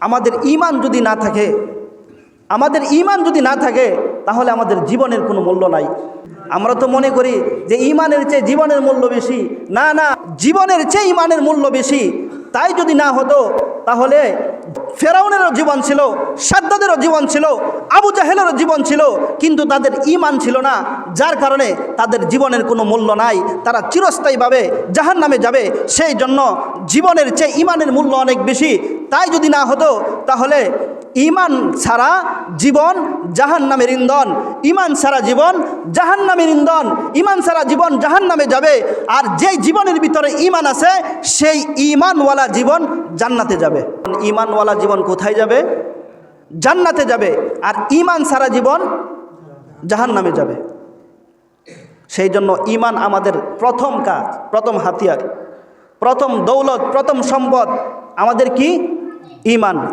আমাদের ঈমান যদি না থাকে, তাহলে আমাদের জীবনের কোনো মূল্য নাই। আমরা তো মনে করি যে ঈমানের চেয়ে জীবনের মূল্য বেশি। না, জীবনের চেয়ে ঈমানের মূল্য বেশি। তাই যদি না হতো তাহলে ফেরাউনেরও জীবন ছিল, সাদ্দাদেরও জীবন ছিল, আবু জাহেলেরও জীবন ছিল, কিন্তু তাদের ঈমান ছিল না, যার কারণে তাদের জীবনের কোনো মূল্য নাই। তারা চিরস্থায়ীভাবে জাহান্নামে যাবে। সেই জন্য জীবনের চেয়ে ঈমানের মূল্য অনেক বেশি। তাই যদি না হতো তাহলে ঈমান ছাড়া জীবন জাহান্নামের ইন্ধন, ঈমান ছাড়া জীবন জাহান্নামের ইন্ধন, ঈমান ছাড়া জীবন জাহান্নামে যাবে। আর যেই জীবনের ভিতরে ঈমান আছে সেই ঈমানওয়ালা জীবন জান্নাতে যাবে। ঈমানওয়ালা জীবন কোথায় যাবে? জান্নাতে যাবে। আর ঈমান ছাড়া জীবন জাহান্নামে যাবে। সেই জন্য ঈমান আমাদের প্রথম কাজ, প্রথম হাতিয়ার, প্রথম দৌলত, প্রথম সম্পদ আমাদের কি? ঈমান।